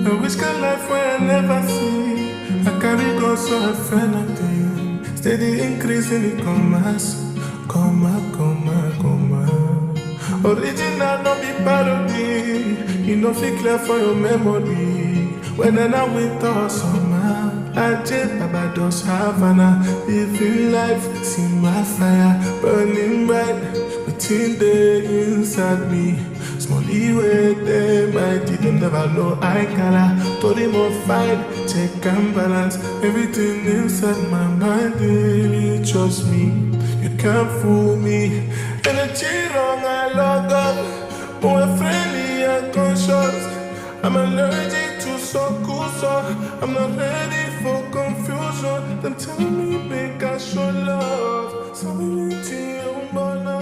I wish kind life where I never see. I carry go so I feel nothing. Steady increasing the commas. Comma. Original no be parody. You know fit clear for your memory. When I with us summer. Ajay Baba does Havana. Living life, see my fire burning bright within the inside me. Small way they might them never know I gotta told him of fight, check and balance everything inside my mind. Really trust me, you can't fool me. Energy wrong, I log up, more friendly and conscious. I'm allergic to so cool, so I'm not ready for confusion. Them tell me make I show love, so anything you wanna,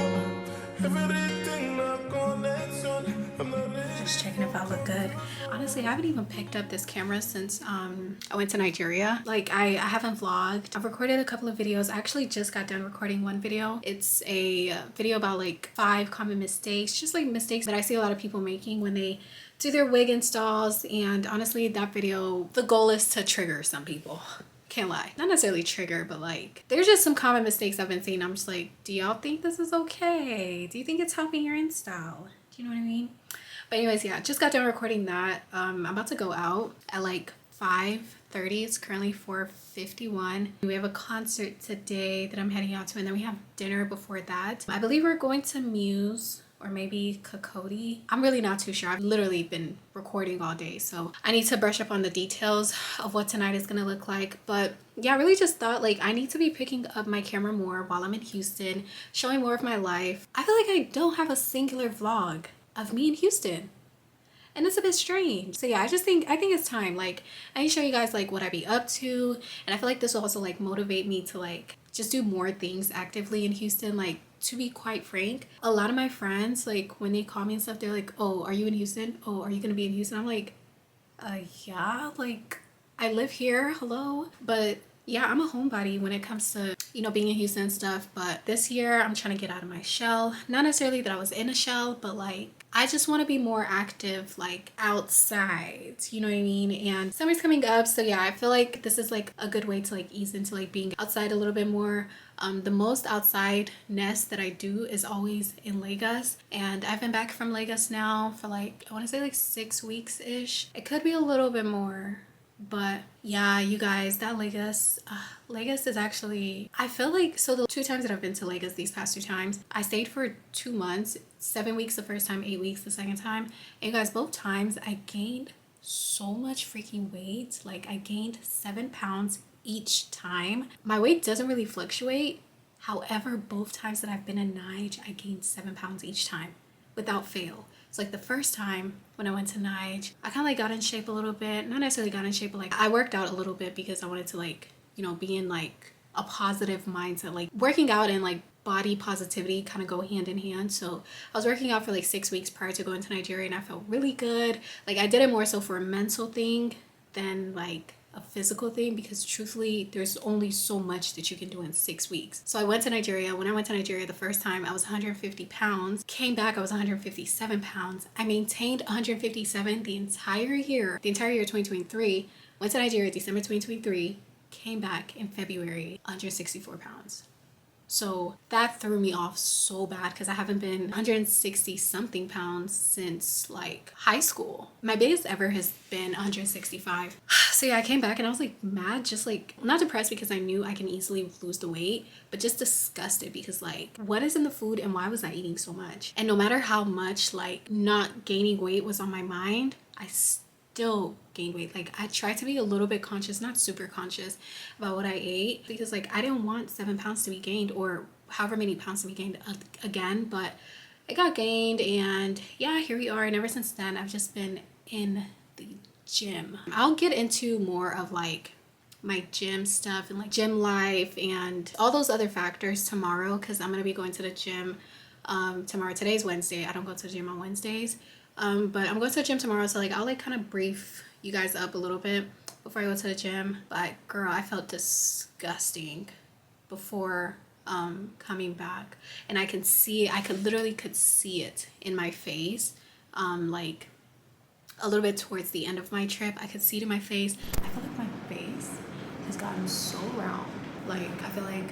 everything a connection. I'm not ready. Just checking if I look good. Honestly, I haven't even picked up this camera since I went to Nigeria. Like I haven't vlogged. I've recorded a couple of videos. I actually just got done recording one video. It's a video about like 5 common mistakes, just like mistakes that I see a lot of people making when they do their wig installs. And honestly, that video, the goal is to trigger some people. Can't lie, not necessarily trigger, but like there's just some common mistakes I've been seeing. I'm just like, do y'all think this is okay? Do you think it's helping your install? Do you know what I mean? But anyways, yeah, just got done recording that. I'm about to go out at like 5:30. It's currently 4:51. We have a concert today that I'm heading out to, and then we have dinner before that. I believe we're going to Muse or maybe Kokoti. I'm really not too sure. I've literally been recording all day, so I need to brush up on the details of what tonight is gonna look like. But yeah, I really just thought like I need to be picking up my camera more while I'm in Houston, showing more of my life. I feel like I don't have a singular vlog of me in Houston, and it's a bit strange. So yeah, I think it's time. Like I need to show you guys like what I be up to, and I feel like this will also like motivate me to like just do more things actively in Houston. Like, to be quite frank, a lot of my friends, like when they call me and stuff, they're like, oh, are you in Houston? Oh, are you gonna be in Houston? I'm like, yeah, like I live here, hello. But yeah, I'm a homebody when it comes to, you know, being in Houston and stuff. But this year I'm trying to get out of my shell. Not necessarily that I was in a shell, but like I just want to be more active, like outside, you know what I mean? And summer's coming up, so yeah, I feel like this is like a good way to like ease into like being outside a little bit more. The most outside-ness that I do is always in Lagos, and I've been back from Lagos now for like, I want to say like 6 weeks ish. It could be a little bit more, but yeah, you guys, that Lagos is actually, I feel like, so the 2 times that I've been to Lagos, these past 2 times, I stayed for 2 months, 7 weeks the first time, 8 weeks the second time. And you guys, both times I gained so much freaking weight. Like I gained 7 pounds each time. My weight doesn't really fluctuate. However, both times that I've been in Nige, I gained 7 pounds each time without fail. So like the first time when I went to Nige, I kind of like got in shape a little bit. Not necessarily got in shape, but like I worked out a little bit because I wanted to like, you know, be in like a positive mindset. Like working out and like body positivity kind of go hand in hand. So I was working out for like 6 weeks prior to going to Nigeria, and I felt really good. Like I did it more so for a mental thing than like a physical thing, because truthfully there's only so much that you can do in 6 weeks. So I went to Nigeria. When I went to Nigeria the first time, I was 150 pounds. Came back, I was 157 pounds. I maintained 157 the entire year 2023. Went to Nigeria December 2023, came back in February 164 pounds. So that threw me off so bad because I haven't been 160 something pounds since like high school. My biggest ever has been 165. So yeah, I came back and I was like mad, just like not depressed because I knew I can easily lose the weight, but just disgusted because like what is in the food and why was I eating so much? And no matter how much like not gaining weight was on my mind, I still gained weight. Like I tried to be a little bit conscious, not super conscious about what I ate, because like I didn't want 7 pounds to be gained or however many pounds to be gained again, but it got gained. And yeah, here we are. And ever since then I've just been in the gym. I'll get into more of like my gym stuff and like gym life and all those other factors tomorrow, because I'm gonna be going to the gym tomorrow. Today's Wednesday. I don't go to the gym on Wednesdays. But I'm going to the gym tomorrow, so like I'll like kind of brief you guys up a little bit before I go to the gym. But girl, I felt disgusting before coming back, and I literally could see it in my face. Like a little bit towards the end of my trip. I could see it in my face. I feel like my face has gotten so round. Like, I feel like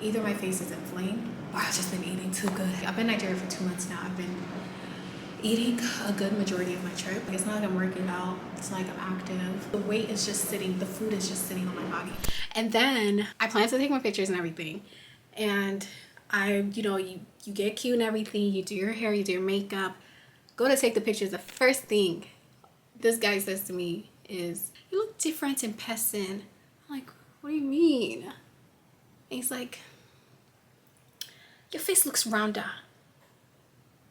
either my face is inflamed or I've just been eating too good. I've been in Nigeria for 2 months now. I've been eating a good majority of my trip. It's not like I'm working out. It's not like I'm active. The weight is just sitting, the food is just sitting on my body. And then I plan to take my pictures and everything. And you get cute and everything. You do your hair, you do your makeup. Go to take the pictures. The first thing this guy says to me is, "You look different in person." I'm like, "What do you mean?" And he's like, "Your face looks rounder."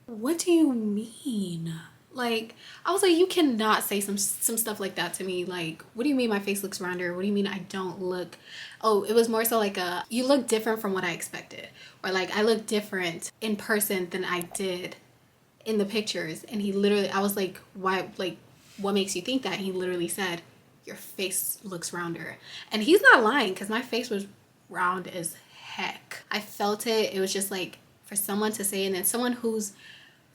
What do you mean? Like, I was like, you cannot say some stuff like that to me. Like, what do you mean my face looks rounder? What do you mean I don't look? Oh, it was more so like you look different from what I expected. Or like, I look different in person than I did in the pictures. And he literally, I was like, why, like, what makes you think that? And he literally said, "Your face looks rounder." And he's not lying, because my face was round as heck. I felt it. It was just like, for someone to say, and then someone who's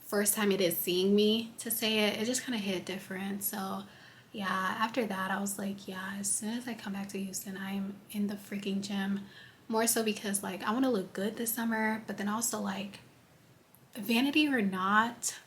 first time it is seeing me to say it, it just kind of hit different. So yeah, after that I was like, yeah, as soon as I come back to Houston, I'm in the freaking gym. More so because like, I want to look good this summer, but then also like, vanity or not,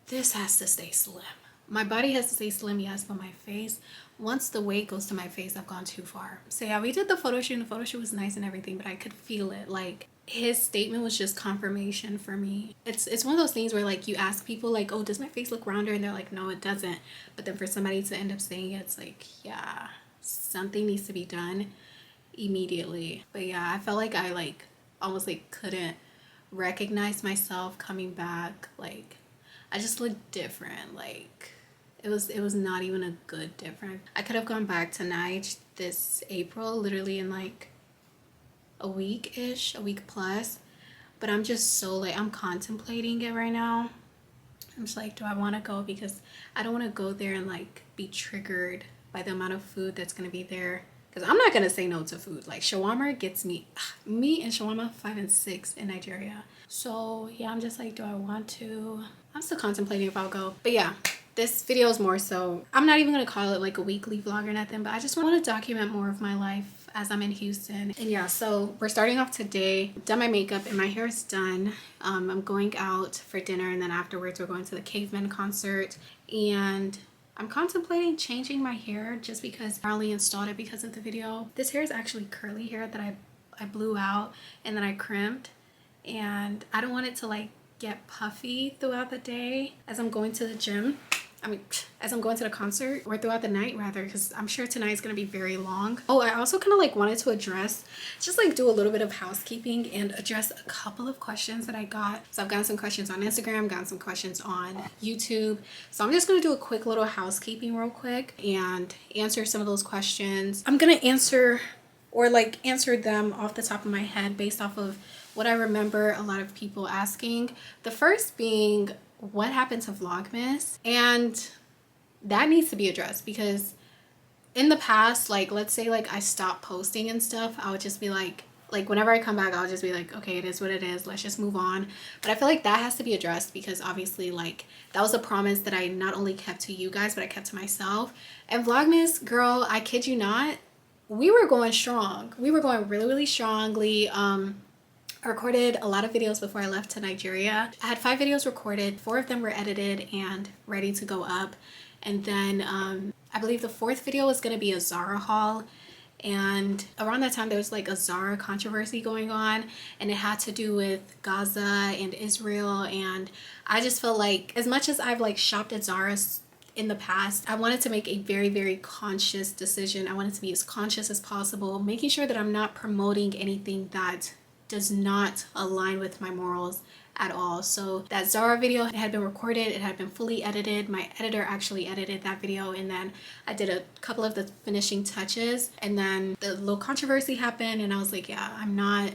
this has to stay slim. My body has to stay slim, yes, but my face, once the weight goes to my face, I've gone too far. So yeah, we did the photo shoot, and the photo shoot was nice and everything, but I could feel it. Like, his statement was just confirmation for me. It's one of those things where like, you ask people like, "Oh, does my face look rounder?" And they're like, "No, it doesn't." But then for somebody to end up saying it, it's like, yeah, something needs to be done immediately. But yeah, I felt like I like almost like couldn't recognize myself coming back. Like, I just looked different. Like, it was not even a good different. I could have gone back tonight this April, literally in like a week plus, but I'm just so like, I'm contemplating it right now. I'm just like, do I want to go? Because I don't want to go there and like be triggered by the amount of food that's going to be there, because I'm not going to say no to food. Like, shawarma gets me and shawarma 5 and 6 in Nigeria. So yeah, I'm just like, do I want to? I'm still contemplating if I'll go. But yeah, this video is more so, I'm not even going to call it like a weekly vlog or nothing, but I just want to document more of my life as I'm in Houston. And yeah, so we're starting off today. Done my makeup and my hair is done. I'm going out for dinner, and then afterwards we're going to the Cavemen concert. And I'm contemplating changing my hair just because I only installed it because of the video. This hair is actually curly hair that I blew out and then I crimped, and I don't want it to like get puffy throughout the day as I'm going to the gym. As I'm going to the concert, or throughout the night rather, because I'm sure tonight is going to be very long. Oh, I also kind of like wanted to address, just like do a little bit of housekeeping and address a couple of questions that I got. So I've gotten some questions on Instagram, gotten some questions on YouTube. So I'm just going to do a quick little housekeeping real quick and answer some of those questions. I'm going to answer them off the top of my head based off of what I remember a lot of people asking. The first being, what happened to Vlogmas? And that needs to be addressed, because in the past, like, let's say like I stopped posting and stuff, I would just be like whenever I come back, I'll just be like, okay, it is what it is, let's just move on. But I feel like that has to be addressed, because obviously like that was a promise that I not only kept to you guys, but I kept to myself. And Vlogmas, girl, I kid you not, we were going strong. We were going really, really strongly. I recorded a lot of videos before I left to Nigeria. I had 5 videos recorded, 4 of them were edited and ready to go up. And then I believe the 4th video was gonna be a Zara haul. And around that time there was like a Zara controversy going on, and it had to do with Gaza and Israel. And I just felt like, as much as I've like shopped at Zara in the past, I wanted to make a very, very conscious decision. I wanted to be as conscious as possible, making sure that I'm not promoting anything that does not align with my morals at all. So that Zara video had been recorded, it had been fully edited. My editor actually edited that video, and then I did a couple of the finishing touches, and then the little controversy happened, and I was like, yeah, I'm not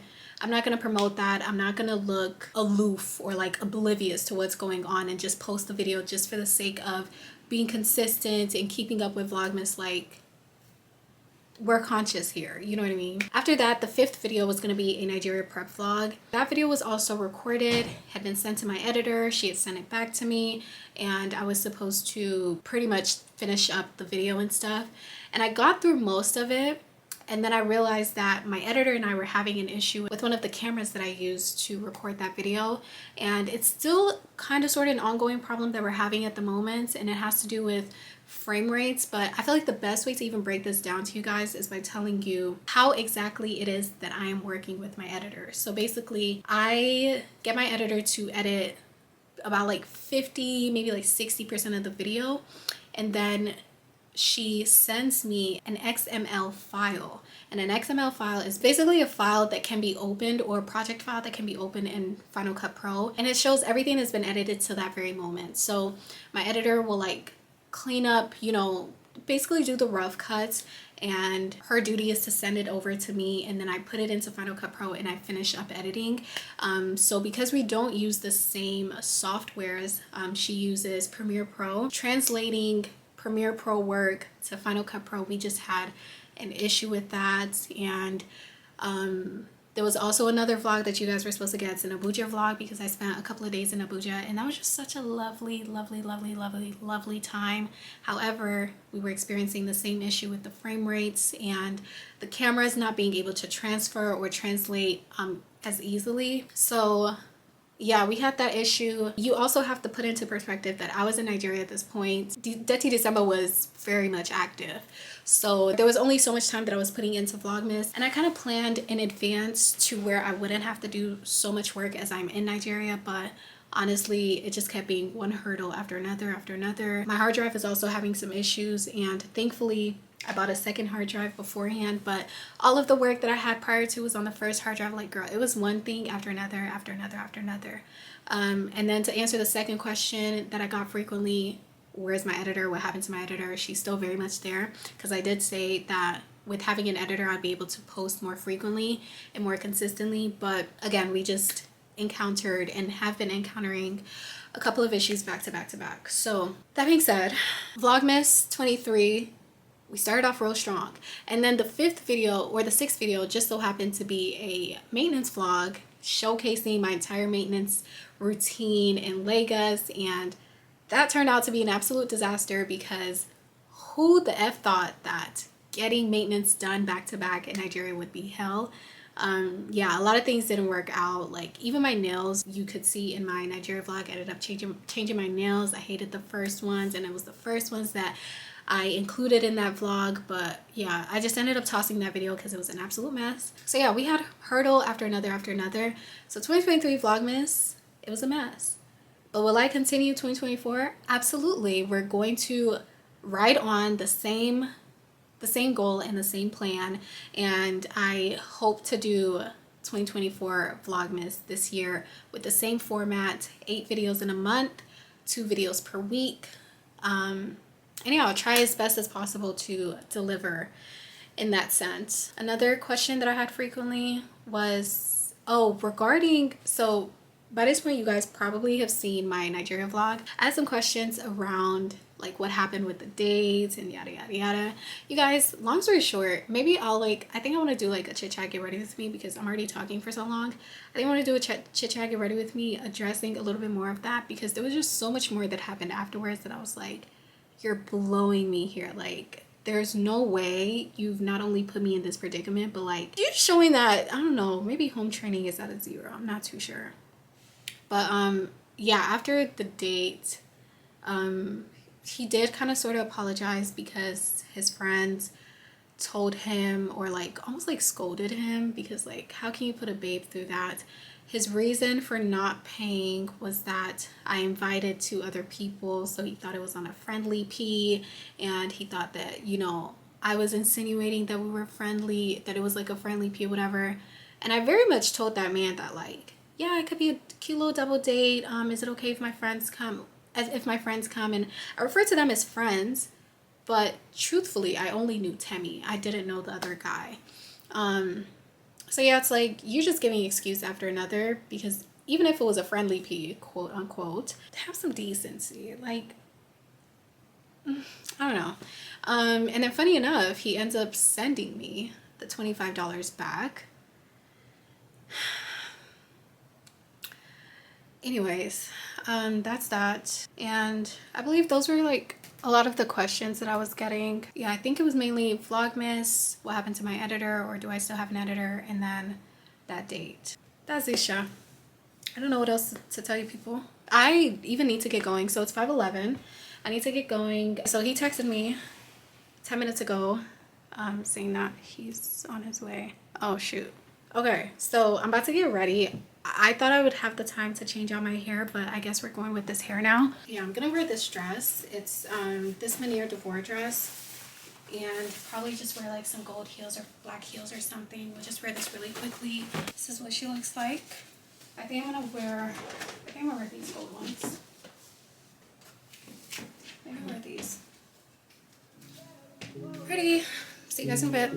gonna promote that. I'm not gonna look aloof or like oblivious to what's going on and just post the video just for the sake of being consistent and keeping up with Vlogmas. Like, we're conscious here, you know what I mean? After that, the 5th video was going to be a Nigeria prep vlog. That video was also recorded, had been sent to my editor. She had sent it back to me, and I was supposed to pretty much finish up the video and stuff. And I got through most of it, and then I realized that my editor and I were having an issue with one of the cameras that I used to record that video. And it's still kind of sort of an ongoing problem that we're having at the moment, and it has to do with frame rates. But I feel like the best way to even break this down to you guys is by telling you how exactly it is that I am working with my editor. So basically, I get my editor to edit about like 50, maybe like 60% of the video, and then she sends me an XML file. And an XML file is basically a file that can be opened, or a project file that can be opened in Final Cut Pro, and it shows everything that's been edited to that very moment. So my editor will like clean up, you know, basically do the rough cuts, and her duty is to send it over to me, and then I put it into Final Cut Pro and I finish up editing. So because we don't use the same softwares, she uses Premiere Pro. Translating Premiere Pro work to Final Cut Pro, we just had an issue with that. And there was also another vlog that you guys were supposed to get. It's an Abuja vlog, because I spent a couple of days in Abuja, and that was just such a lovely time. However, we were experiencing the same issue with the frame rates and the cameras not being able to transfer or translate as easily. So yeah, we had that issue. You also have to put into perspective that I was in Nigeria at this point. Dirty December was very much active. So there was only so much time that I was putting into Vlogmas, and I kind of planned in advance to where I wouldn't have to do so much work as I'm in Nigeria, but honestly, it just kept being one hurdle after another after another. My hard drive is also having some issues, and thankfully I bought a second hard drive beforehand, but all of the work that I had prior to was on the first hard drive. Like, girl, it was one thing after another after another after another. And then to answer the second question that I got frequently, where's my editor? What happened to my editor? She's still very much there, because I did say that with having an editor, I'd be able to post more frequently and more consistently. But again, we just encountered and have been encountering a couple of issues back to back to back. So that being said, Vlogmas 23, we started off real strong. And then the 5th video, or the 6th video, just so happened to be a maintenance vlog showcasing my entire maintenance routine in Lagos. And that turned out to be an absolute disaster, because who the F thought that getting maintenance done back to back in Nigeria would be hell? Yeah, a lot of things didn't work out. Like, even my nails, you could see in my Nigeria vlog, I ended up changing my nails. I hated the first ones, and it was the first ones that I included in that vlog. But yeah, I just ended up tossing that video because it was an absolute mess. So yeah, we had hurdle after another after another. So 2023 Vlogmas, it was a mess. But will I continue 2024? Absolutely. We're going to ride on the same goal and the same plan, and I hope to do 2024 Vlogmas this year with the same format, 8 videos in a month, 2 videos per week. And yeah, I'll try as best as possible to deliver in that sense. Another question that I had frequently was, regarding, so by this point you guys probably have seen my Nigeria vlog. I had some questions around like what happened with the dates and yada yada yada. You guys, long story short, maybe I'll I think I want to do like a chit chat get ready with me, because I'm already talking for so long. I think I want to do a chit chat get ready with me, addressing a little bit more of that, because there was just so much more that happened afterwards that I was like, you're blowing me here. Like, there's no way you've not only put me in this predicament, but like you're showing that, I don't know, maybe home training is at a 0. I'm not too sure. But yeah, after the date, he did kind of sort of apologize, because his friends told him, or like almost like scolded him, because like, how can you put a babe through that? His reason for not paying was that I invited 2 other people, so he thought it was on a friendly P, and he thought that, you know, I was insinuating that we were friendly, that it was like a friendly P or whatever. And I very much told that man that like, yeah, it could be a cute little double date. Is it okay if my friends come? If my friends come, and I refer to them as friends, but truthfully, I only knew Temi. I didn't know the other guy. So yeah, it's like you're just giving excuse after another, because even if it was a friendly P, quote unquote, have some decency. Like, I don't know. And then funny enough, he ends up sending me the $25 back. Anyways, that's that. And I believe those were like a lot of the questions that I was getting. Yeah, I think it was mainly Vlogmas, what happened to my editor, or do I still have an editor, and then that date. That's Isha. I don't know what else to tell you people. I even need to get going. So it's 5:11. I need to get going. So he texted me 10 minutes ago saying that he's on his way. Oh shoot. Okay, so I'm about to get ready. I thought I would have the time to change out my hair, but I guess we're going with this hair now. Yeah, I'm gonna wear this dress. It's this Manier Devore dress, and probably just wear like some gold heels or black heels or something. We'll just wear this really quickly. This is what she looks like. I think I'm gonna wear these gold ones. I'm gonna wear these. Pretty. See you guys in a bit.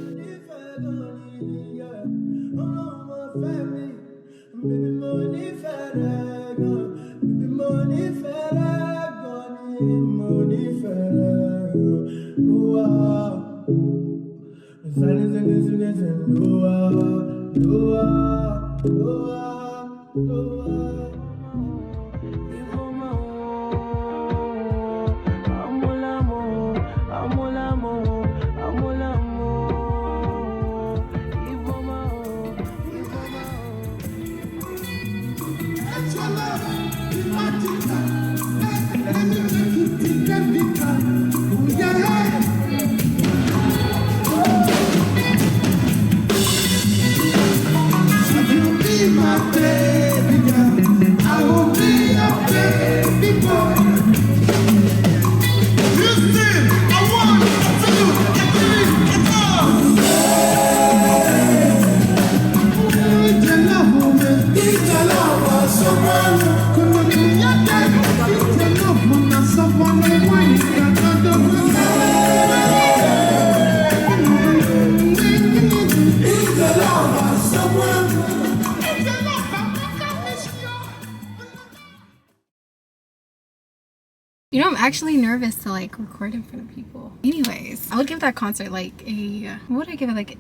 You know, I'm actually nervous to like record in front of people. Anyways, I would give that concert like a, what would I give it, like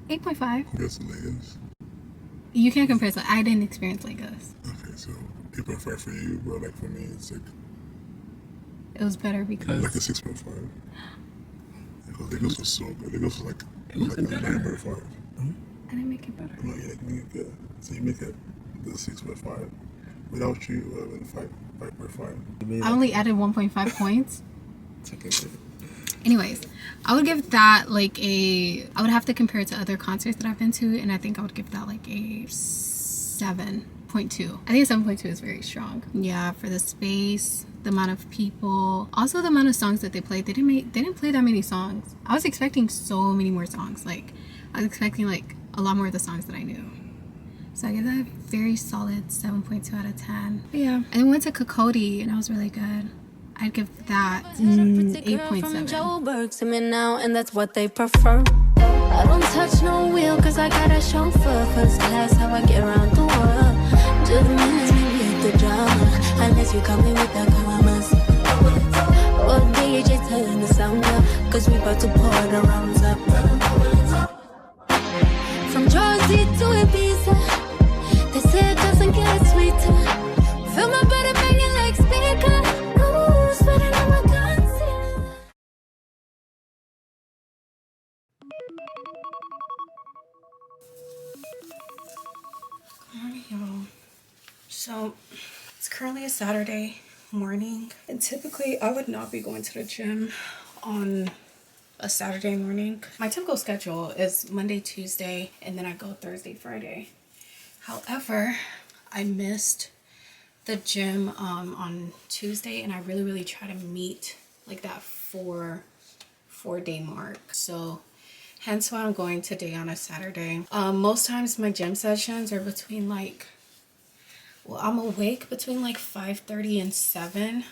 8.5? That's Lagos. You can't compare it. I didn't experience Lagos. Okay, so 8.5 for you, but like for me, it's like It was better because like a 6.5. Because Lagos was so good. Lagos was like a 9.5. I didn't make it better. No, you like make it good. So you make it the 6.5. Without you, it would have been 5.5. I only added 1.5 points. It's okay. Anyways, I would give that like a, I would have to compare it to other concerts that I've been to, and I think I would give that like a 7.2. I think 7.2 is very strong. Yeah, for the space, the amount of people, also the amount of songs that they played. They didn't play that many songs. I was expecting so many more songs. Like I was expecting like a lot more of the songs that I knew. So I give that a very solid 7.2 out of 10. But yeah, and then went to Kokoti and that was really good. I'd give that 8.7. Joburg to me now, and that's what they prefer. I don't touch no wheel cause I got a chauffeur. First class, how I get around the world. Just minutes, maybe hit the drama. Unless you come in with the karamas. Or DJ turn the sound up, cause we about to pour the rounds up. From Jersey to Ibiza, they say it doesn't get sweeter. Feel my body banging like speaker. Ooh, sweating on my concealer. Alright, y'all. So it's currently a Saturday morning, and typically I would not be going to the gym on a Saturday morning. My typical schedule is Monday, Tuesday, and then I go Thursday, Friday. However, I missed the gym on Tuesday, and I really try to meet like that four-day mark. So hence why I'm going today on a Saturday. Most times my gym sessions are between like, well, I'm awake between like 5:30 and 7,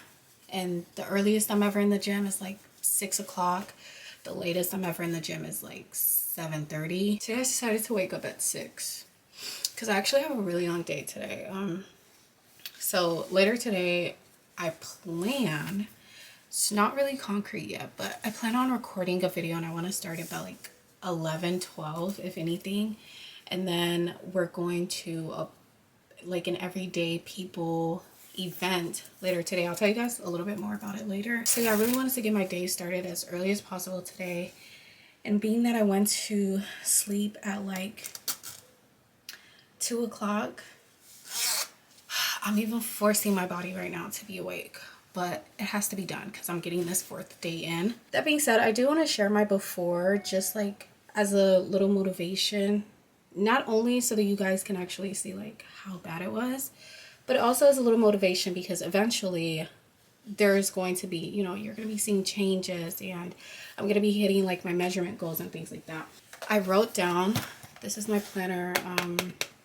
and the earliest I'm ever in the gym is like 6 o'clock. The latest I'm ever in the gym is like 7:30. Today I decided to wake up at 6 because I actually have a really long day today. So later today I plan It's not really concrete yet, but I plan on recording a video and I want to start it by like 11, 12, if anything. And then we're going to like an everyday people event later today. I'll tell you guys a little bit more about it later. So yeah, I really wanted to get my day started as early as possible today. And being that I went to sleep at like 2 o'clock, I'm even forcing my body right now to be awake, but it has to be done because I'm getting this 4th day in. That being said, I do want to share my before just like as a little motivation, not only so that you guys can actually see like how bad it was, but also as a little motivation because eventually there's going to be, you know, you're going to be seeing changes and I'm going to be hitting like my measurement goals and things like that. I wrote down, this is my planner,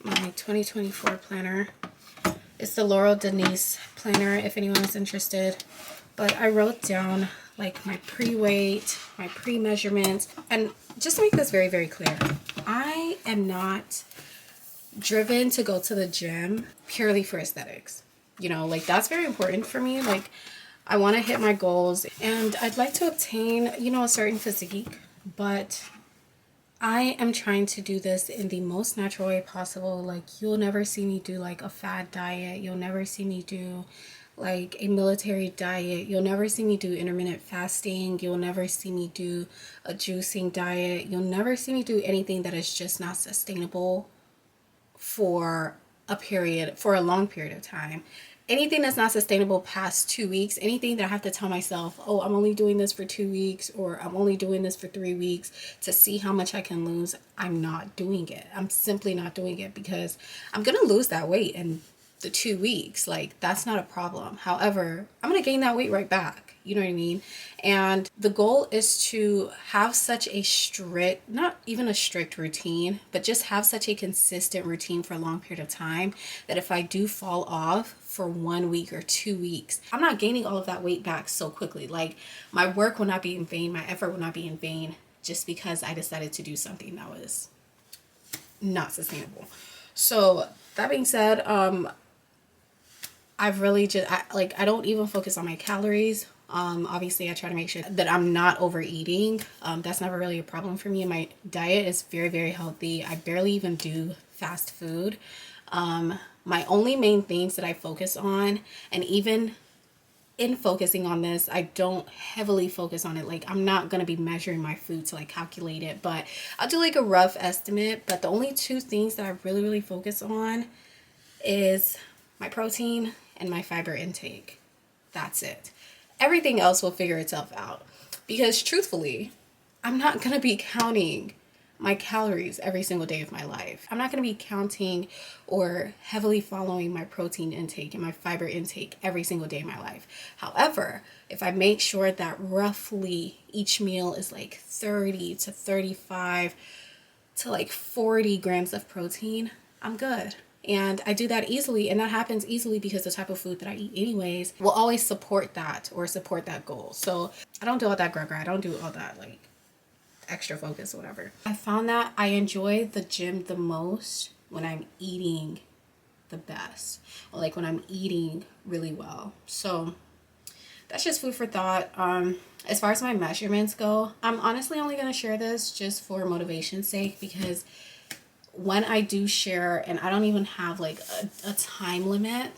my 2024 planner. It's the Laurel Denise planner if anyone is interested. But I wrote down like my pre-weight, my pre-measurements. And just to make this very, very clear, I am not driven to go to the gym purely for aesthetics. You know, like that's very important for me. Like I want to hit my goals and I'd like to obtain, you know, a certain physique, but I am trying to do this in the most natural way possible. Like you'll never see me do like a fad diet. You'll never see me do like a military diet. You'll never see me do intermittent fasting. You'll never see me do a juicing diet. You'll never see me do anything that is just not sustainable for a long period of time. Anything that's not sustainable past 2 weeks, anything that I have to tell myself, oh, I'm only doing this for 2 weeks or I'm only doing this for 3 weeks to see how much I can lose, I'm not doing it. I'm simply not doing it because I'm going to lose that weight in the 2 weeks. Like that's not a problem. However, I'm going to gain that weight right back. You know what I mean? And the goal is to have such a strict, not even a strict routine, but just have such a consistent routine for a long period of time that if I do fall off for 1 week or 2 weeks, I'm not gaining all of that weight back so quickly. Like my work will not be in vain. My effort will not be in vain just because I decided to do something that was not sustainable. So that being said, I've really just, I don't even focus on my calories. Obviously I try to make sure that I'm not overeating. That's never really a problem for me. And my diet is very, very healthy. I barely even do fast food. My only main things that I focus on, and even in focusing on this, I don't heavily focus on it. Like I'm not going to be measuring my food to like calculate it, but I'll do like a rough estimate. But the only 2 things that I really, really focus on is my protein and my fiber intake. That's it. Everything else will figure itself out because truthfully, I'm not going to be counting my calories every single day of my life. I'm not going to be counting or heavily following my protein intake and my fiber intake every single day of my life. However, if I make sure that roughly each meal is like 30 to 35 to like 40 grams of protein, I'm good. And I do that easily, and that happens easily because the type of food that I eat anyways will always support that or support that goal. So I don't do all that gra-gra. I don't do all that like extra focus or whatever. I found that I enjoy the gym the most when I'm eating the best, or like when I'm eating really well. So that's just food for thought. As far as my measurements go, I'm honestly only going to share this just for motivation's sake because when I do share, and I don't even have like a time limit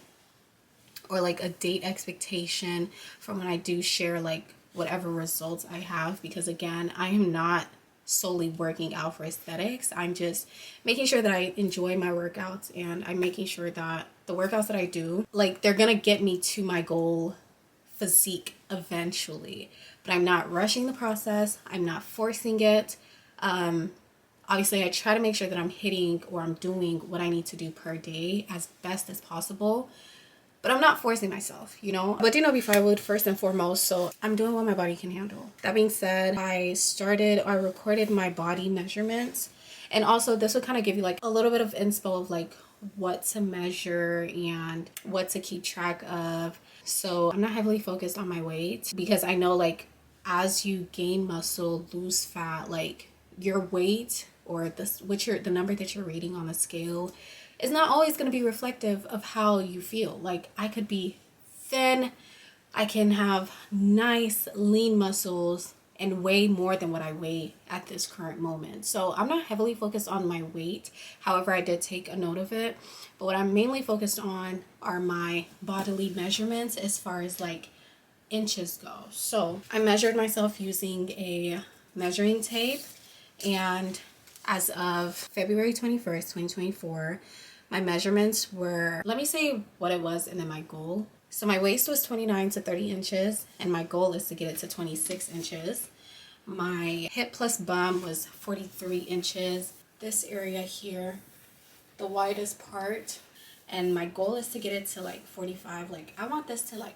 or like a date expectation from when I do share like whatever results I have, because again, I am not solely working out for aesthetics. I'm just making sure that I enjoy my workouts, and I'm making sure that the workouts that I do, like they're gonna get me to my goal physique eventually, but I'm not rushing the process. I'm not forcing it. Obviously, I try to make sure that I'm hitting or I'm doing what I need to do per day as best as possible, but I'm not forcing myself, you know? But you know, before I would, first and foremost, so I'm doing what my body can handle. That being said, I recorded my body measurements, and also this will kind of give you like a little bit of inspo of like what to measure and what to keep track of. So I'm not heavily focused on my weight because I know like as you gain muscle, lose fat, like your weight or the number that you're reading on the scale is not always going to be reflective of how you feel. Like I could be thin, I can have nice lean muscles and weigh more than what I weigh at this current moment. So I'm not heavily focused on my weight. However, I did take a note of it. But what I'm mainly focused on are my bodily measurements as far as like inches go. So I measured myself using a measuring tape, and as of February 21st, 2024, my measurements were, let me say what it was and then my goal. So my waist was 29 to 30 inches and my goal is to get it to 26 inches. My hip plus bum was 43 inches. This area here, the widest part, and my goal is to get it to like 45. Like I want this to like,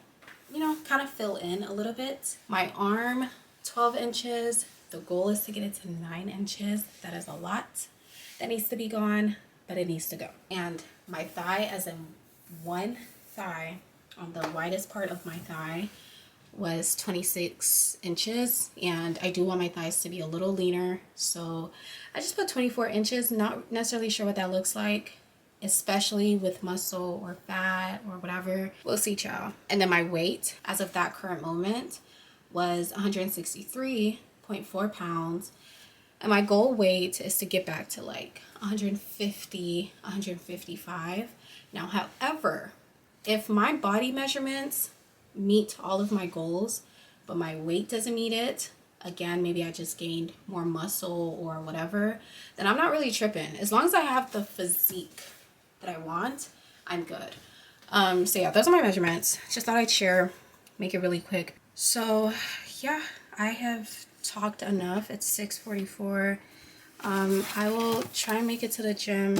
you know, kind of fill in a little bit. My arm, 12 inches. The goal is to get it to 9 inches. That is a lot. That needs to be gone, but it needs to go. And my thigh, as in one thigh, on the widest part of my thigh, was 26 inches, and I do want my thighs to be a little leaner, so I just put 24 inches. Not necessarily sure what that looks like, especially with muscle or fat or whatever. We'll see, child. And then my weight as of that current moment was 163.4 pounds, and my goal weight is to get back to like 150, 155. Now, however, if my body measurements meet all of my goals, but my weight doesn't meet it, again, maybe I just gained more muscle or whatever, then I'm not really tripping. As long as I have the physique that I want, I'm good. So yeah, those are my measurements. Just thought I'd share, make it really quick. So yeah, I have talked enough. It's 6:44. I will try and make it to the gym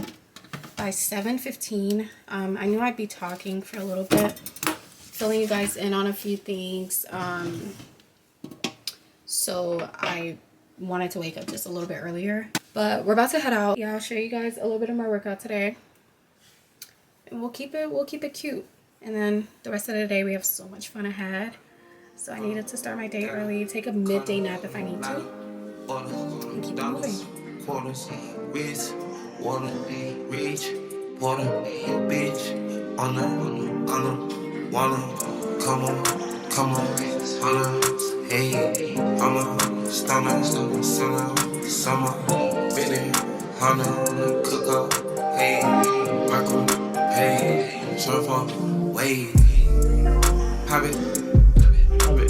by 7:15. I knew I'd be talking for a little bit, filling you guys in on a few things. So I wanted to wake up just a little bit earlier, but we're about to head out. Yeah, I'll show you guys a little bit of my workout today, and we'll keep it cute. And then the rest of the day, we have so much fun ahead. So I needed to start my day early, take a midday nap if I need to, and keep it moving. Quarters, wrist, water, reach, water, bitch, on the, wanna, come on, hey, I'm a stomach, summer, Benny, cook up, hey, micro, hey, surf up, wave, pop it,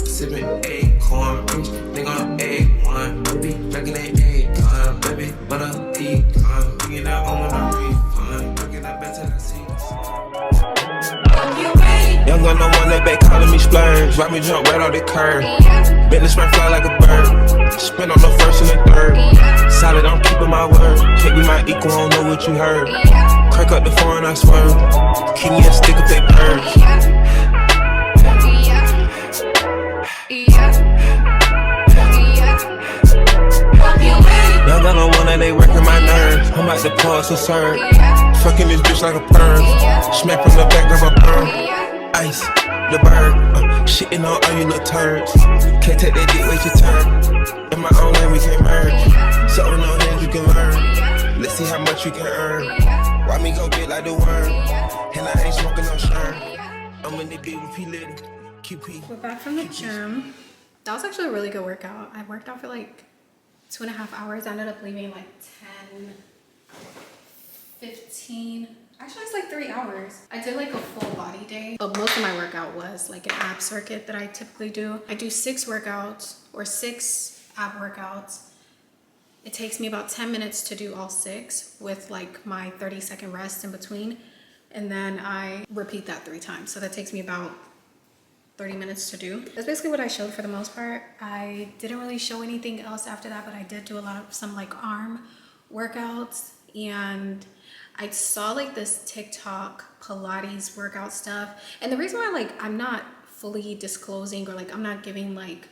sippin' egg, corn, rich, nigga, egg, one, baby, back in that egg, baby, butter, pecan, bringing that on when I refund, bringing that back till I see the sun. Young gun, no one that back calling me splurge, rock me jump right off the curb, Bentley spray fly like a bird, spin on the first and the third, solid, I'm keeping my word, can't be my equal, I don't know what you heard, crack up the phone, I swerve, keep me a stick of that bird. Young gun on one that they working my nerves. I'm about to pause and serve. Fucking this bitch like a perm. Smack from the back of a perm. Ice, the bird. Shitting on all you little turds. Can't take that dick, wait your turn. In my own lane we can't merge. So on no hands you can learn. Let's see how much you can earn. Why me go get like the worm? And I ain't smoking no sherm. I'm in the beat with P Litty. We're back from the gym. That was actually a really good workout. I worked out for like 2.5 hours. I ended up leaving like 10:15. Actually, it's like 3 hours. I did like a full body day, but most of my workout was like an ab circuit that I typically do. I do 6 workouts or 6 ab workouts. It takes me about 10 minutes to do all 6 with like my 30-second rest in between. And then I repeat that 3 times. So that takes me about 30 minutes to do. That's basically what I showed for the most part. I didn't really show anything else after that, but I did do some like arm workouts, and I saw like this TikTok Pilates workout stuff. And the reason why like I'm not fully disclosing or like I'm not giving like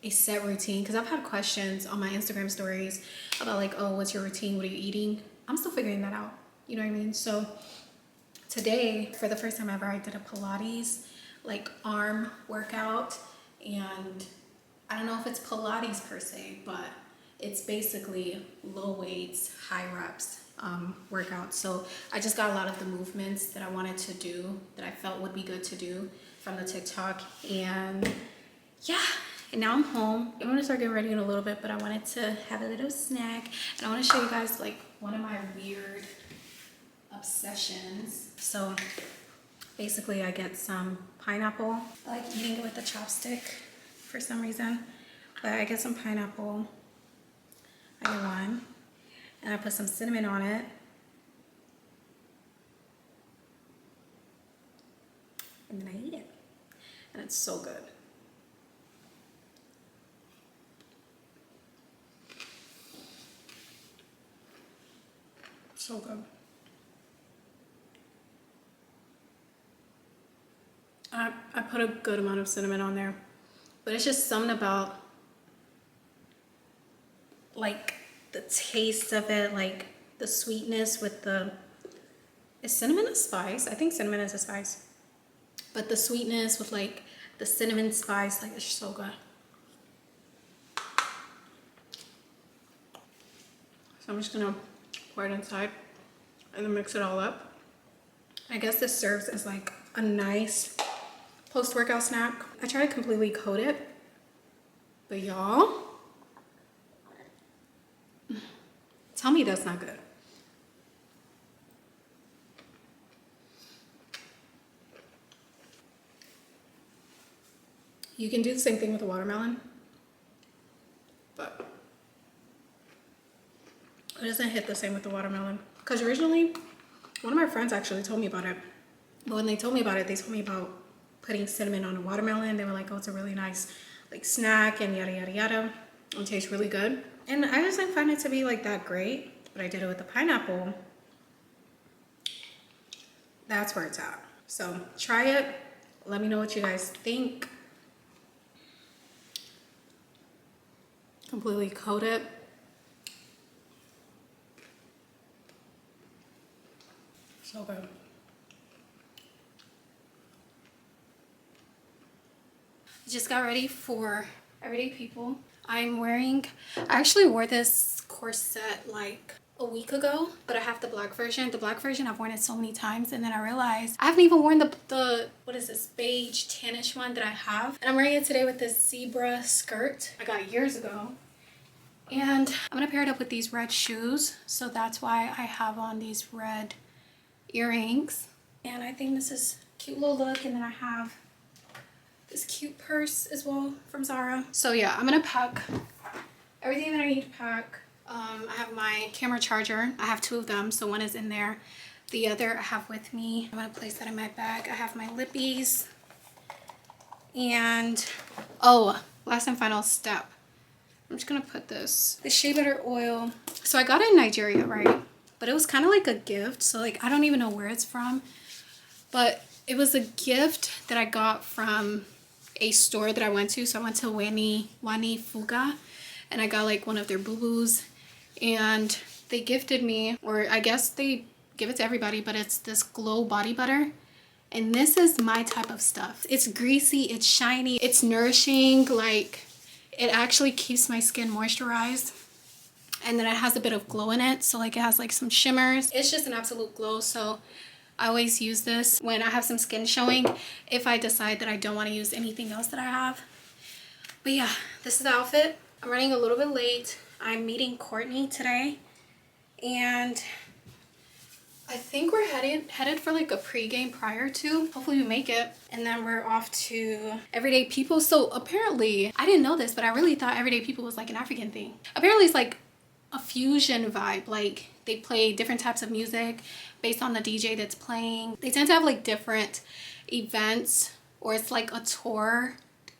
a set routine, because I've had questions on my Instagram stories about like, oh, what's your routine? What are you eating? I'm still figuring that out. You know what I mean? So today, for the first time ever, I did a Pilates like arm workout, and I don't know if it's Pilates per se, but it's basically low weights, high reps workout. So I just got a lot of the movements that I wanted to do, that I felt would be good to do from the TikTok. And yeah, and now I'm home. I'm gonna start getting ready in a little bit, but I wanted to have a little snack, and I want to show you guys like one of my weird obsessions. So basically I get some pineapple. I like eating it with a chopstick for some reason, but I get some pineapple. I get one, and I put some cinnamon on it. And then I eat it, and it's so good. So good. I put a good amount of cinnamon on there, but it's just something about like the taste of it, like the sweetness with the, is cinnamon a spice? I think cinnamon is a spice, but the sweetness with like the cinnamon spice, like it's so good. So I'm just gonna pour it inside and then mix it all up. I guess this serves as like a nice post-workout snack. I try to completely coat it, but y'all, tell me that's not good. You can do the same thing with the watermelon, but it doesn't hit the same with the watermelon. Because originally, one of my friends actually told me about it. But when they told me about it, they told me about putting cinnamon on a watermelon. They were like, oh, it's a really nice like snack and yada, yada, yada. It tastes really good. And I just didn't find it to be like that great. But I did it with the pineapple. That's where it's at. So try it. Let me know what you guys think. Completely coat it. So good. Just got ready for Everyday People. I actually wore this corset like a week ago, but I have the black version. The black version, I've worn it so many times, and then I realized I haven't even worn the what is this, beige tannish one that I have. And I'm wearing it today with this zebra skirt I got years ago. And I'm gonna pair it up with these red shoes. So that's why I have on these red earrings. And I think this is a cute little look. And then I have this cute purse as well from Zara. So yeah, I'm gonna pack everything that I need to pack. I have my camera charger. I have two of them, so one is in there. The other I have with me. I'm gonna place that in my bag. I have my lippies. And oh, last and final step. I'm just gonna put this shea butter oil. So I got it in Nigeria, right? But it was kind of like a gift. So like, I don't even know where it's from, but it was a gift that I got from a store that I went to. So I went to Wani Fuga, and I got like one of their boo-boos, and they gifted me, or I guess they give it to everybody, but it's this glow body butter. And this is my type of stuff. It's greasy, it's shiny, it's nourishing, like it actually keeps my skin moisturized. And then it has a bit of glow in it, so like it has like some shimmers. It's just an absolute glow. So I always use this when I have some skin showing, if I decide that I don't want to use anything else that I have. But yeah, this is the outfit. I'm running a little bit late. I'm meeting Courtney today, and I think we're headed for like a pre-game prior to. Hopefully we make it. And then we're off to Everyday People. So apparently, I didn't know this, but I really thought Everyday People was like an African thing. Apparently it's like a fusion vibe. Like they play different types of music based on the DJ that's playing. They tend to have like different events, or it's like a tour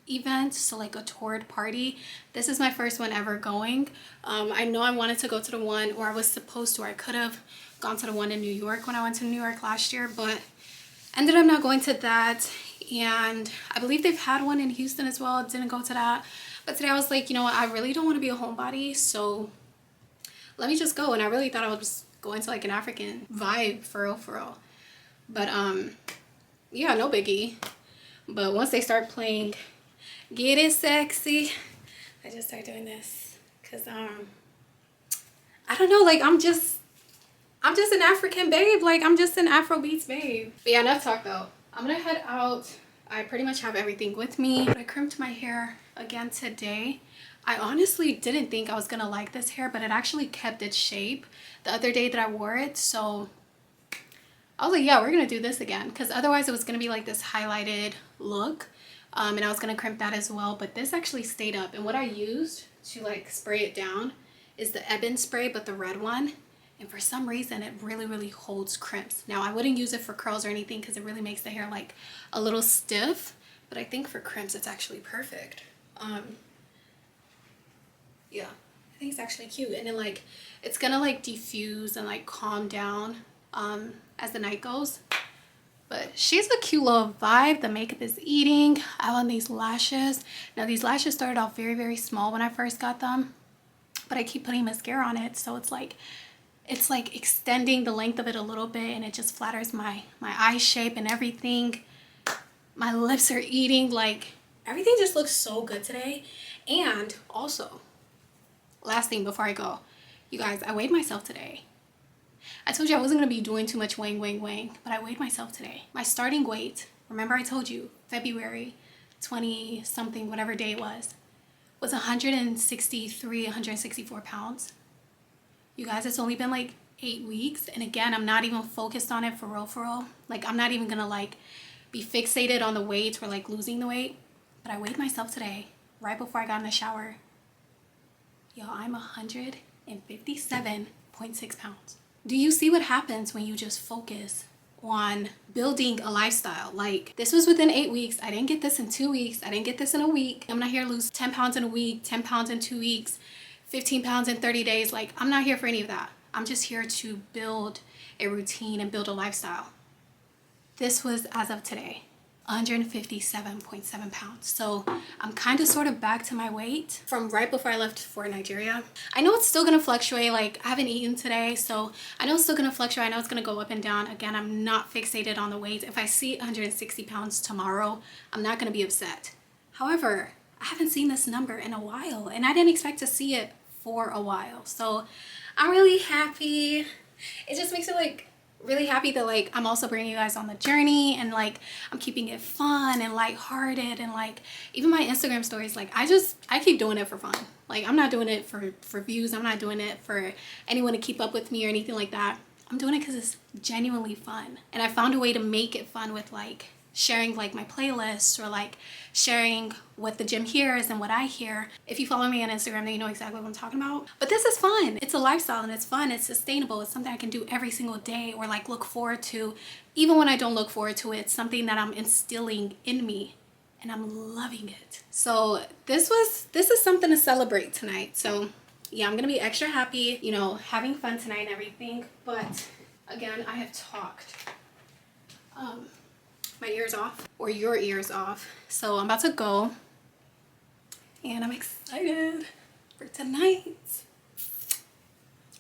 event, so like a toured party. This is my first one ever going. I know I wanted to go to the one, or I was supposed to, or I could have gone to the one in New York when I went to New York last year, but ended up not going to that. And I believe they've had one in Houston as well. Didn't go to that. But today I was like, you know what, I really don't want to be a homebody, so let me just go. And I really thought I was going to like an African vibe for real. But yeah, no biggie. But once they start playing Get It Sexy, I just start doing this, because I don't know, like I'm just an African babe. Like I'm just an Afrobeats babe. But yeah, enough talk though. I'm gonna head out. I pretty much have everything with me. I crimped my hair again today. I honestly didn't think I was gonna like this hair, but it actually kept its shape the other day that I wore it. So I was like, yeah, we're gonna do this again, because otherwise it was gonna be like this highlighted look. And I was gonna crimp that as well, but this actually stayed up. And what I used to like spray it down is the Ebin spray, but the red one. And for some reason it really holds crimps. Now I wouldn't use it for curls or anything because it really makes the hair like a little stiff, but I think for crimps it's actually perfect. Yeah, I think it's actually cute. And then like it's gonna like diffuse and like calm down as the night goes. But she's a cute little vibe. The makeup is eating. I want these lashes. Now these lashes started off very small when I first got them, but I keep putting mascara on it, so it's like extending the length of it a little bit, and it just flatters my eye shape and everything. My lips are eating. Like everything just looks so good today. And also, last thing before I go, you guys, I weighed myself today. I told you I wasn't going to be doing too much weighing, but I weighed myself today. My starting weight, remember I told you, February 20 something, whatever day it was 163, 164 pounds. You guys, it's only been like 8 weeks. And again, I'm not even focused on it for real. Like I'm not even going to like be fixated on the weight or like losing the weight. But I weighed myself today, right before I got in the shower. Yo, I'm 157.6 pounds. Do you see what happens when you just focus on building a lifestyle? Like this was within 8 weeks. I didn't get this in 2 weeks. I didn't get this in a week. I'm not here to lose 10 pounds in a week, 10 pounds in 2 weeks, 15 pounds in 30 days. Like I'm not here for any of that. I'm just here to build a routine and build a lifestyle. This was, as of today, 157.7 pounds. So I'm kind of sort of back to my weight from right before I left for Nigeria. I know it's still gonna fluctuate. Like I haven't eaten today, so I know it's still gonna fluctuate. I know it's gonna go up and down. Again, I'm not fixated on the weight. If I see 160 pounds tomorrow, I'm not gonna be upset. However, I haven't seen this number in a while, and I didn't expect to see it for a while. So I'm really happy. It just makes it like really happy that like I'm also bringing you guys on the journey, and like I'm keeping it fun and lighthearted, and like even my Instagram stories, like I keep doing it for fun. Like I'm not doing it for views. I'm not doing it for anyone to keep up with me or anything like that. I'm doing it because it's genuinely fun, and I found a way to make it fun with like sharing like my playlists, or like sharing what the gym hears and what I hear. If you follow me on Instagram, then you know exactly what I'm talking about. But this is fun. It's a lifestyle, and it's fun. It's sustainable. It's something I can do every single day, or like look forward to. Even when I don't look forward to it, it's something that I'm instilling in me, and I'm loving it. So this is something to celebrate tonight. So yeah, I'm gonna be extra happy, you know, having fun tonight and everything. But again, I have talked my ears off, or your ears off. So I'm about to go, and I'm excited for tonight.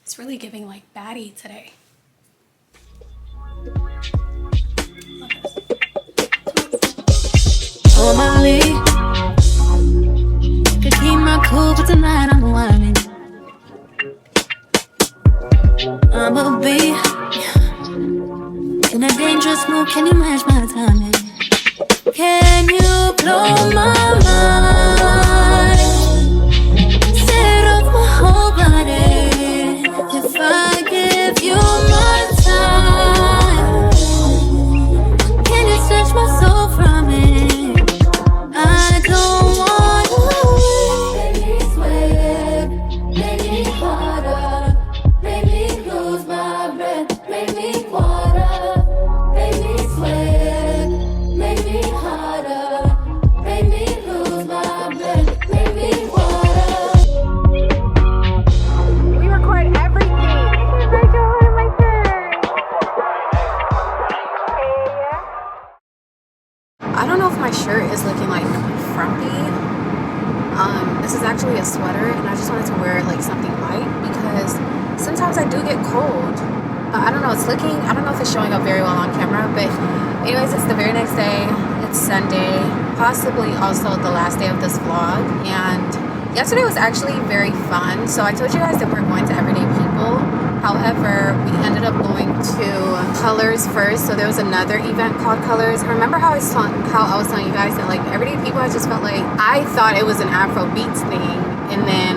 It's really giving like baddie today. On my lead, could keep my cool, but tonight I'm whining. I'ma be in a dangerous mood. Can you match my timing? Can you blow my mind? Set off my whole body. If I give you my time, can you snatch my soul from it? I don't wanna make me sweat, make me harder, make me lose my breath, make me water, make me sweat, make me harder, make me lose my breath, make me water. We record everything. I don't know if my shirt is looking like frumpy. This is actually a sweater, and I just wanted to wear like something light because sometimes I do get cold. I don't know, I don't know if it's showing up very well on camera, but anyways, it's the very next day. It's Sunday, possibly also the last day of this vlog, and yesterday was actually very fun. So I told you guys that we're going to Everyday People, However, we ended up going to Colors first. So there was another event called Colors. Remember how I was telling you guys that like Everyday People, I just felt like I thought it was an Afro beats thing, and then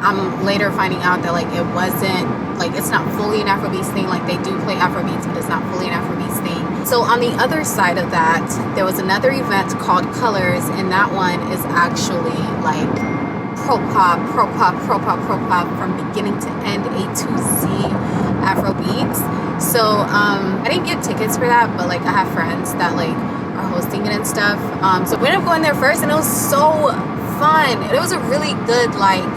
I'm later finding out that like it wasn't, like it's not fully an Afrobeats thing. Like they do play Afrobeats, but it's not fully an Afrobeats thing. So on the other side of that, there was another event called Colors, and that one is actually like pro pop from beginning to end, A to Z Afrobeats. So I didn't get tickets for that, but like I have friends that like are hosting it and stuff. So we ended up going there first, and it was so fun. It was a really good like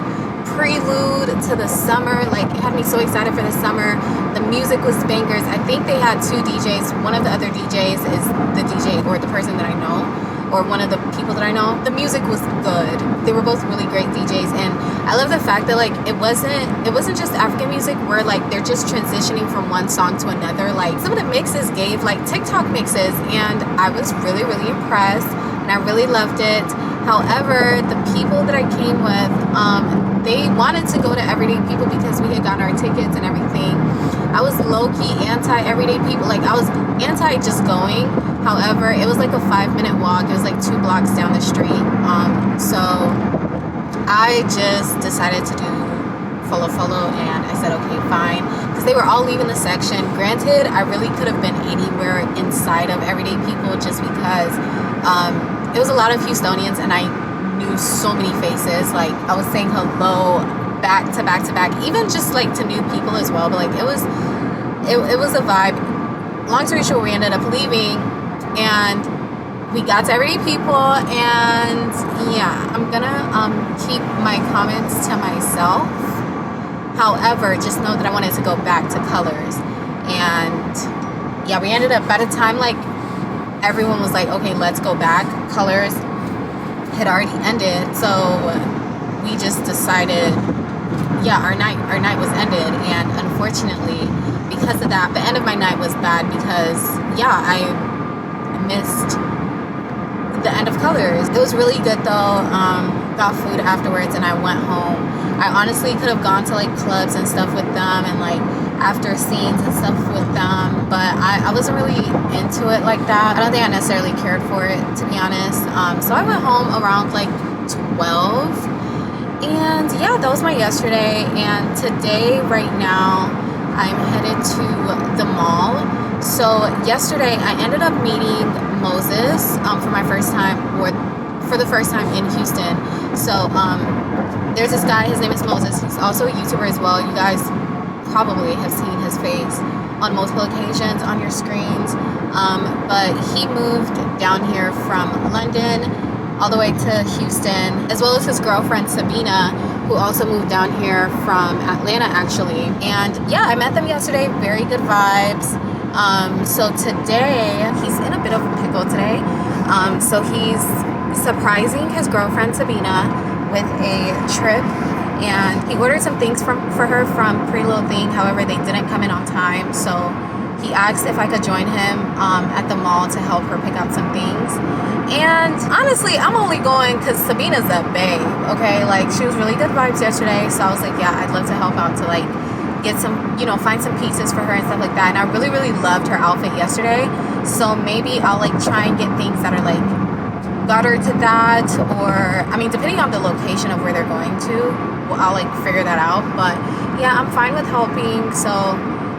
prelude to the summer. Like it had me so excited for the summer. The music was bangers. I think they had two DJs. One of the other DJs is the DJ or the person that I know, or one of the people that I know. The music was good. They were both really great DJs, and I love the fact that like it wasn't just African music where like they're just transitioning from one song to another. Like some of the mixes gave like TikTok mixes, and I was really impressed, and I really loved it. However, the people that I came with, they wanted to go to Everyday People because we had gotten our tickets and everything. I was low-key anti-Everyday People. Like I was anti just going. However, it was like a 5-minute walk. It was like 2 blocks down the street. So I just decided to do follow, and I said, okay, fine. Because they were all leaving the section. Granted, I really could have been anywhere inside of Everyday People just because it was a lot of Houstonians, and I knew so many faces. Like I was saying hello back to back, even just like to new people as well. But like it was a vibe. Long story short, we ended up leaving, and we got to Everyday People, and yeah, I'm gonna keep my comments to myself. However, just know that I wanted to go back to Colors, and yeah, we ended up, by the time like everyone was like, okay, let's go back, Colors had already ended. So we just decided, yeah, our night was ended, and unfortunately because of that, the end of my night was bad because yeah, I missed the end of Colors. It was really good though. Got food afterwards, and I went home. I honestly could have gone to like clubs and stuff with them, and like after scenes and stuff with them, but I wasn't really into it like that. I don't think I necessarily cared for it, to be honest. So I went home around like 12, and yeah, that was my yesterday. And today, right now, I'm headed to the mall. So yesterday I ended up meeting Moses for my first time, or for the first time in Houston. So there's this guy, his name is Moses. He's also a YouTuber as well. You guys probably have seen his face on multiple occasions on your screens. But he moved down here from London all the way to Houston, as well as his girlfriend Sabina, who also moved down here from Atlanta actually. And yeah, I met them yesterday. Very good vibes. So today, he's in a bit of a pickle today. So he's surprising his girlfriend Sabina with a trip, and he ordered some things for her from Pretty Little Thing. However, they didn't come in on time, so he asked if I could join him at the mall to help her pick out some things. And honestly, I'm only going because Sabina's a babe, okay? Like, she was really good vibes yesterday, so I was like, yeah, I'd love to help out to like get some, you know, find some pieces for her and stuff like that. And I really loved her outfit yesterday, so maybe I'll like try and get things that are like got her to that, or I mean, depending on the location of where they're going to, I'll like figure that out. But yeah, I'm fine with helping. So,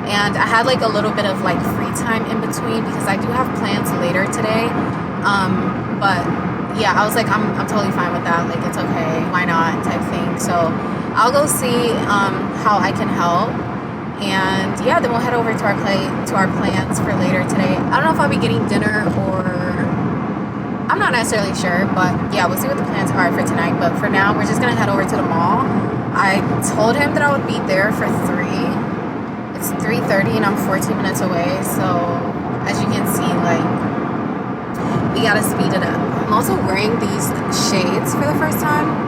and I had like a little bit of like free time in between because I do have plans later today. But yeah, I was like, I'm totally fine with that. Like, it's okay, why not, type thing. So I'll go see how I can help. And yeah, then we'll head over to our plans for later today. I don't know if I'll be getting dinner, or I'm not necessarily sure, but yeah, we'll see what the plans are for tonight. But for now, we're just gonna head over to the mall. I told him that I would be there for 3. It's 3:30 and I'm 14 minutes away. So as you can see, like, we gotta speed it up. I'm also wearing these shades for the first time.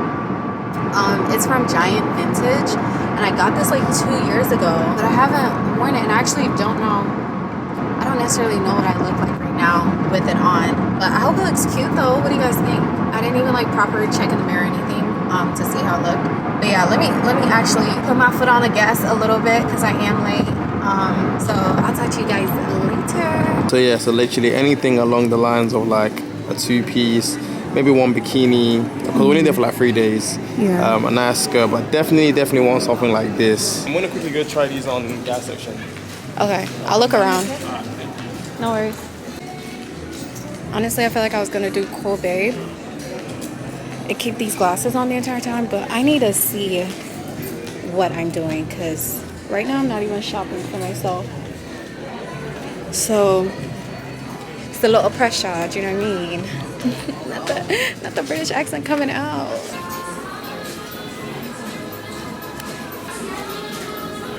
It's from Giant Vintage, and I got this like 2 years ago, but I haven't worn it, and I actually don't necessarily know what I look like right now with it on. But I hope it looks cute though. What do you guys think? I didn't even like proper check in the mirror or anything to see how it looked. But yeah, let me actually put my foot on the gas a little bit because I am late. So I'll talk to you guys later. So yeah, so literally anything along the lines of like a 2-piece, maybe one bikini, because we're only there for like 3 days. Yeah. A nice skirt, but definitely want something like this. I'm gonna quickly go try these on in the gas section. Okay, I'll look around. No worries. Honestly, I feel like I was gonna do Cool Babe and keep these glasses on the entire time, but I need to see what I'm doing because right now I'm not even shopping for myself. So it's a little pressure, do you know what I mean? not the British accent coming out.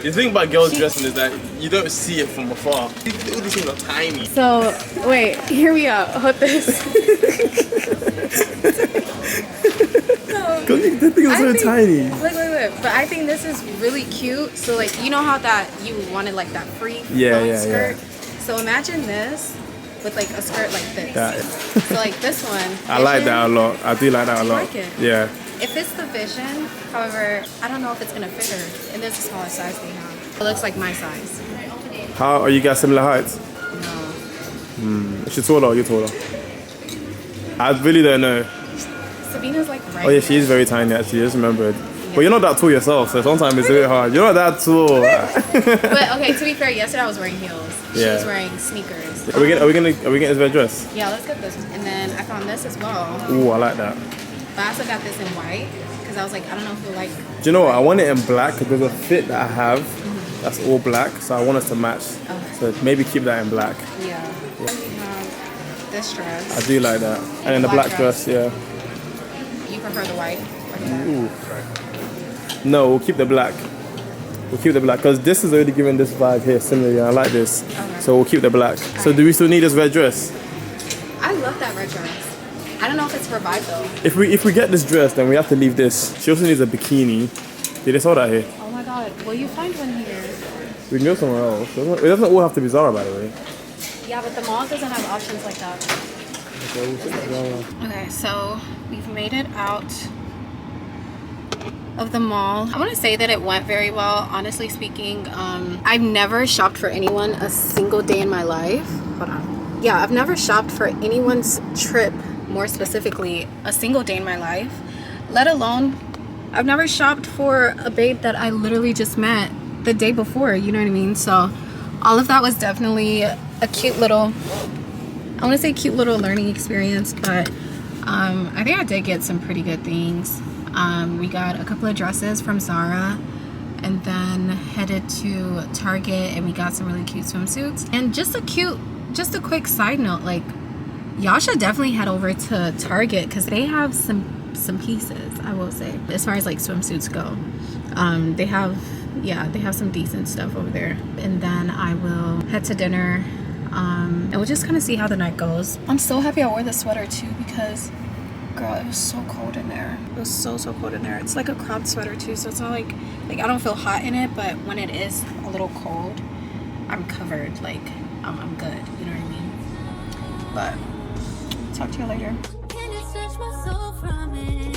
The thing about girls dressing is that you don't see it from afar. All these things are tiny. So wait, hear me out. Hold this. The thing is so tiny. Wait. But I think this is really cute. So like, you know how that you wanted like that free skirt? So imagine this with like a skirt like this. So like this one. I like that a lot. I do like that a lot. Like it? Yeah. If it's the Vision, however, I don't know if it's gonna fit her. And this is the smallest size they have. It looks like my size. How are you guys similar heights? No. Is she taller or you taller? I really don't know. Sabina's like right. Oh yeah, she is very tiny actually, I just remembered. But you're not that tall yourself, so sometimes it's really hard. You're not that tall. But okay, to be fair, yesterday I was wearing heels. She was wearing sneakers. Are we getting this red dress? Yeah, let's get this. And then I found this as well. Ooh, I like that. But I also got this in white because I was like, I don't know if you'll like. Do you know what? I want it in black because there's a fit that I have that's all black, so I want us to match. Okay. So maybe keep that in black. Yeah. We have this dress. I do like that. And then the black dress, yeah. You prefer the white? Ooh. No, we'll keep the black. We'll keep the black because this is already giving this vibe here similarly. I like this. Okay. So we'll keep the black. So do we still need this red dress? I love that red dress. I don't know if it's for vibe though. If we get this dress, then we have to leave this. She also needs a bikini. Did they sell that here? Oh my god, will you find one here? We can go somewhere else. It doesn't all have to be Zara, by the way. Yeah, but the mall doesn't have options like that. Okay, so we've made it out of the mall. I want to say that it went very well, honestly speaking. I've never shopped for anyone a single day in my life. Hold on. Yeah, I've never shopped for anyone's trip, more specifically, a single day in my life. Let alone, I've never shopped for a babe that I literally just met the day before, you know what I mean? So all of that was definitely a cute little, I want to say cute little learning experience, but I think I did get some pretty good things. We got a couple of dresses from Zara and then headed to Target and we got some really cute swimsuits. And just a quick side note, like y'all should definitely head over to Target because they have some pieces, I will say, as far as like swimsuits go. They have some decent stuff over there. And then I will head to dinner and we'll just kind of see how the night goes. I'm so happy I wore the sweater too because girl, it was so cold in there. It was so cold in there. It's like a cropped sweater too, so it's not like I don't feel hot in it, but when it is a little cold, I'm covered, like I'm good, you know what I mean? But talk to you later. Can you snatch my soul from it?